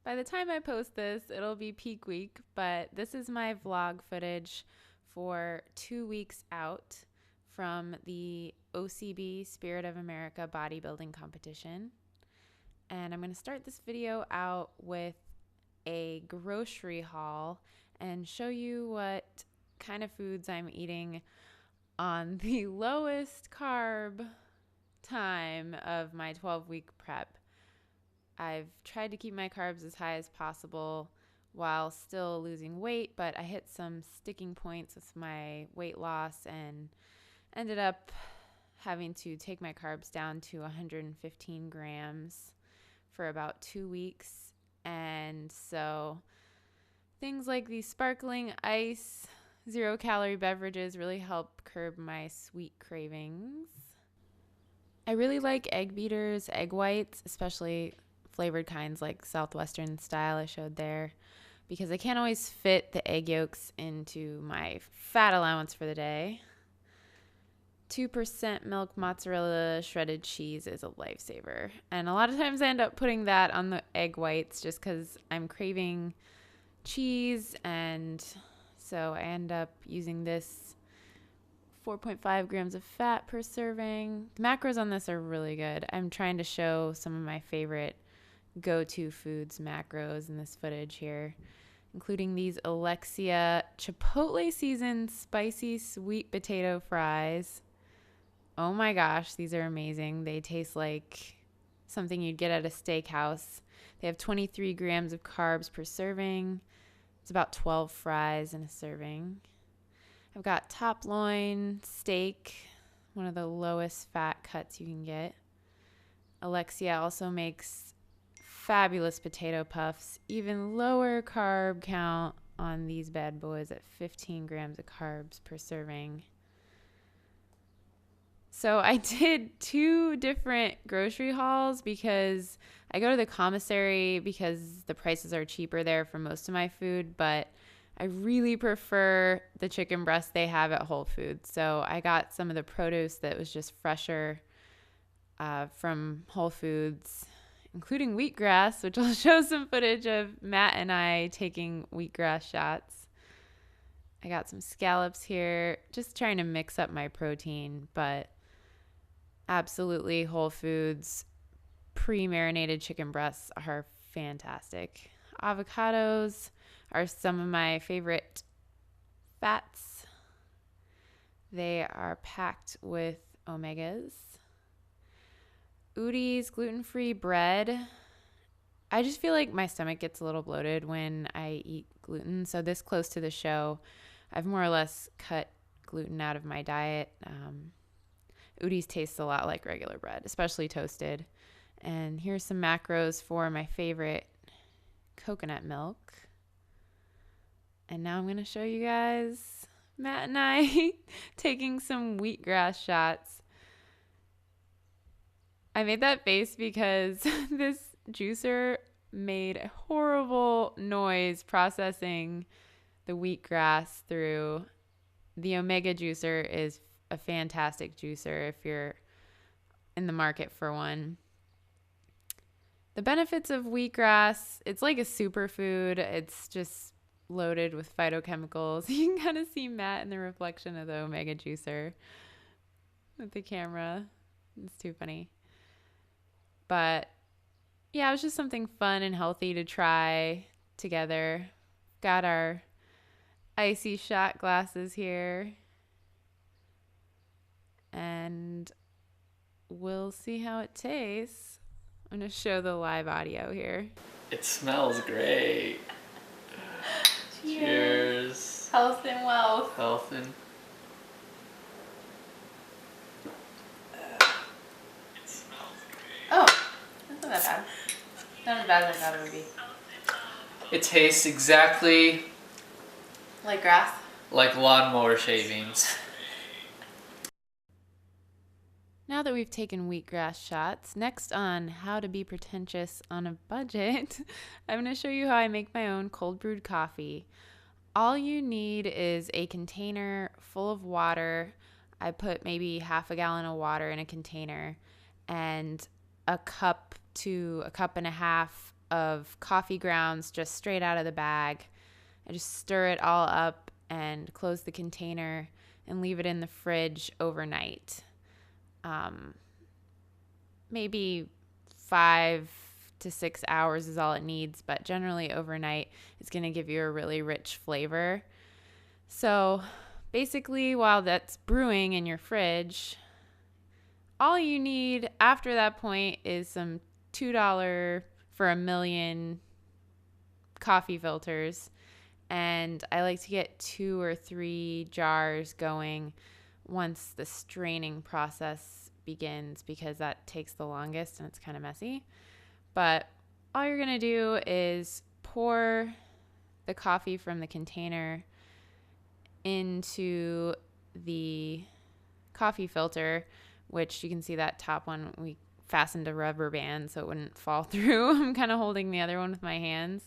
By the time I post this, it'll be peak week, but this is my vlog footage for 2 weeks out from the OCB Spirit of America bodybuilding competition. And I'm going to start this video out with a grocery haul and show you what kind of foods I'm eating on the lowest carb time of my 12-week prep. I've tried to keep my carbs as high as possible while still losing weight, but I hit some sticking points with my weight loss and ended up having to take my carbs down to 115 grams for about 2 weeks. And so things like these sparkling ice, 0-calorie beverages really help curb my sweet cravings. I really like egg beaters, egg whites, especially flavored kinds like Southwestern style I showed there, because I can't always fit the egg yolks into my fat allowance for the day. 2% milk mozzarella shredded cheese is a lifesaver. And a lot of times I end up putting that on the egg whites just because I'm craving cheese, and so I end up using this 4.5 grams of fat per serving. The macros on this are really good. I'm trying to show some of my favorite go-to foods macros in this footage here, including these Alexia Chipotle seasoned spicy sweet potato fries. Oh my gosh, these are amazing. They taste like something you'd get at a steakhouse. They have 23 grams of carbs per serving. It's about 12 fries in a serving. I've got top loin steak, one of the lowest fat cuts you can get. Alexia also makes fabulous potato puffs, even lower carb count on these bad boys at 15 grams of carbs per serving. So I did 2 different grocery hauls because I go to the commissary because the prices are cheaper there for most of my food, but I really prefer the chicken breast they have at Whole Foods. So I got some of the produce that was just fresher from Whole Foods, including wheatgrass, which I'll show some footage of Matt and I taking wheatgrass shots. I got some scallops here, just trying to mix up my protein, but absolutely Whole Foods pre-marinated chicken breasts are fantastic. Avocados are some of my favorite fats. They are packed with omegas. Udi's gluten-free bread. I just feel like my stomach gets a little bloated when I eat gluten. So this close to the show, I've more or less cut gluten out of my diet. Udi's tastes a lot like regular bread, especially toasted. And here's some macros for my favorite coconut milk. And now I'm going to show you guys Matt and I taking some wheatgrass shots. I made that face because this juicer made a horrible noise processing the wheatgrass through. The Omega juicer is a fantastic juicer if you're in the market for one. The benefits of wheatgrass, it's like a superfood. It's just loaded with phytochemicals. You can kind of see Matt in the reflection of the Omega juicer with the camera. It's too funny. But yeah, it was just something fun and healthy to try together. Got our icy shot glasses here. And we'll see how it tastes. I'm going to show the live audio here. It smells great. Cheers. Health and wealth. Health and... It smells great. Oh, that's not that bad. Not as bad as I thought it would be. It tastes exactly Like grass? like lawnmower shavings. Now that we've taken wheatgrass shots, next on how to be pretentious on a budget, I'm going to show you how I make my own cold brewed coffee. All you need is a container full of water. I put maybe half a gallon of water in a container and a cup to a cup and a half of coffee grounds just straight out of the bag. I just stir it all up and close the container and leave it in the fridge overnight. Maybe 5 to 6 hours is all it needs, but generally overnight it's going to give you a really rich flavor. So basically, while that's brewing in your fridge, all you need after that point is some $2 for a million coffee filters. And I like to get 2 or 3 jars going once the straining process begins, because that takes the longest and it's kind of messy. But all you're going to do is pour the coffee from the container into the coffee filter, which you can see that top one we fastened a rubber band so it wouldn't fall through. I'm kind of holding the other one with my hands.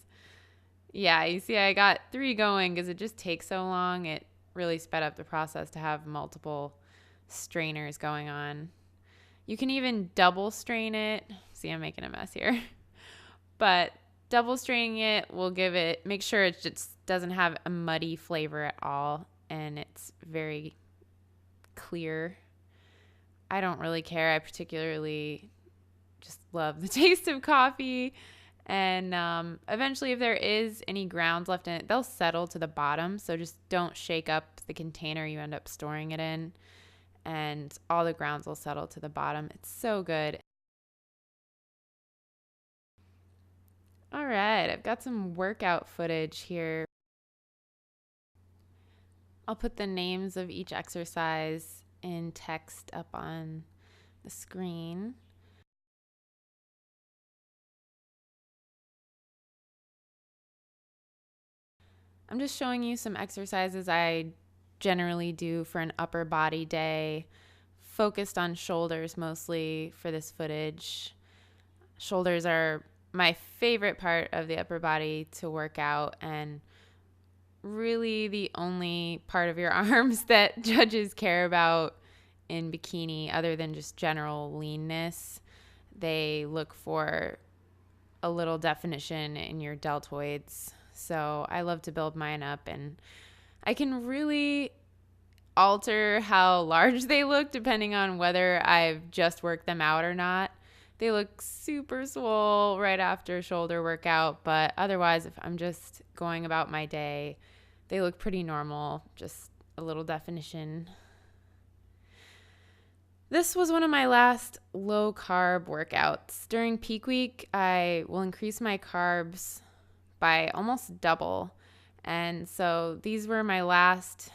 Yeah, you see I got 3 going because it just takes so long. It really sped up the process to have multiple strainers going on. You can even double strain it. See, I'm making a mess here. But double straining it will make sure it just doesn't have a muddy flavor at all, and it's very clear. I don't really care. I particularly just love the taste of coffee. And eventually, if there is any grounds left in it, they'll settle to the bottom. So just don't shake up the container you end up storing it in, and all the grounds will settle to the bottom. It's so good. All right, I've got some workout footage here. I'll put the names of each exercise in text up on the screen. I'm just showing you some exercises I generally do for an upper body day, focused on shoulders mostly for this footage. Shoulders are my favorite part of the upper body to work out, and really the only part of your arms that judges care about in bikini, other than just general leanness. They look for a little definition in your deltoids. So I love to build mine up, and I can really alter how large they look depending on whether I've just worked them out or not. They look super swole right after a shoulder workout, but otherwise, if I'm just going about my day, they look pretty normal, just a little definition. This was one of my last low carb workouts. During peak week, I will increase my carbs by almost double. And so these were my last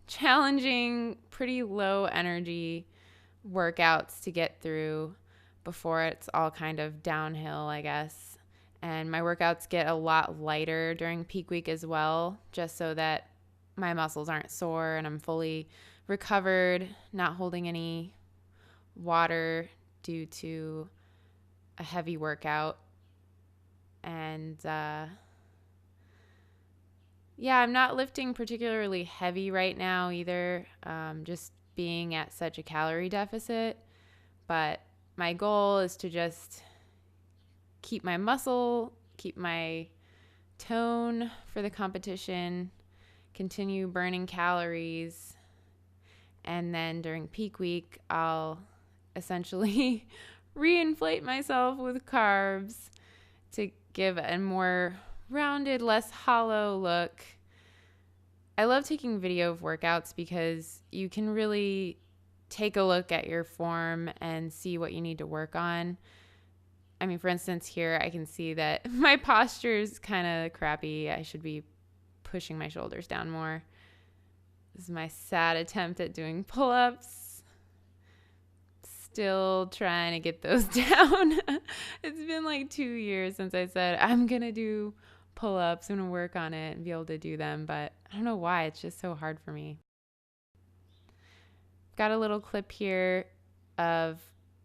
challenging, pretty low energy workouts to get through before it's all kind of downhill, I guess. And my workouts get a lot lighter during peak week as well, just so that my muscles aren't sore and I'm fully recovered, not holding any water due to a heavy workout. And yeah, I'm not lifting particularly heavy right now either, just being at such a calorie deficit. But my goal is to just keep my muscle, keep my tone for the competition, continue burning calories, and then during peak week, I'll essentially reinflate myself with carbs to give a more rounded, less hollow look. I love taking video of workouts because you can really take a look at your form and see what you need to work on. I mean, for instance, here I can see that my posture is kind of crappy. I should be pushing my shoulders down more. This is my sad attempt at doing pull-ups. Still trying to get those down. It's been like 2 years since I said I'm going to do pull-ups. I'm going to work on it and be able to do them, but I don't know why. It's just so hard for me. Got a little clip here of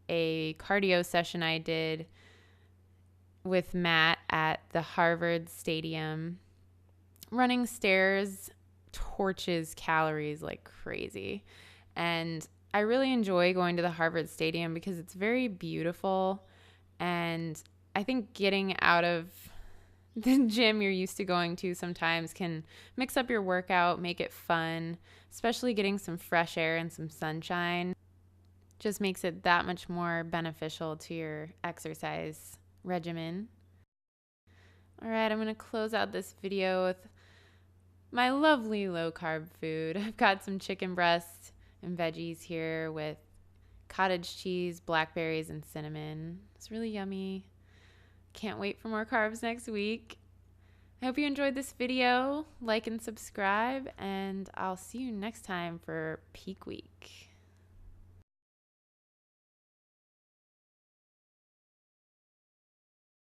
a cardio session I did with Matt at the Harvard Stadium. Running stairs torches calories like crazy. And I really enjoy going to the Harvard Stadium because it's very beautiful, and I think getting out of the gym you're used to going to sometimes can mix up your workout, make it fun, especially getting some fresh air and some sunshine. Just makes it that much more beneficial to your exercise regimen. All right, I'm going to close out this video with my lovely low-carb food. I've got some chicken breast and veggies here with cottage cheese, blackberries, and cinnamon. It's really yummy. Can't wait for more carbs next week. I hope you enjoyed this video. Like and subscribe, and I'll see you next time for Peak Week.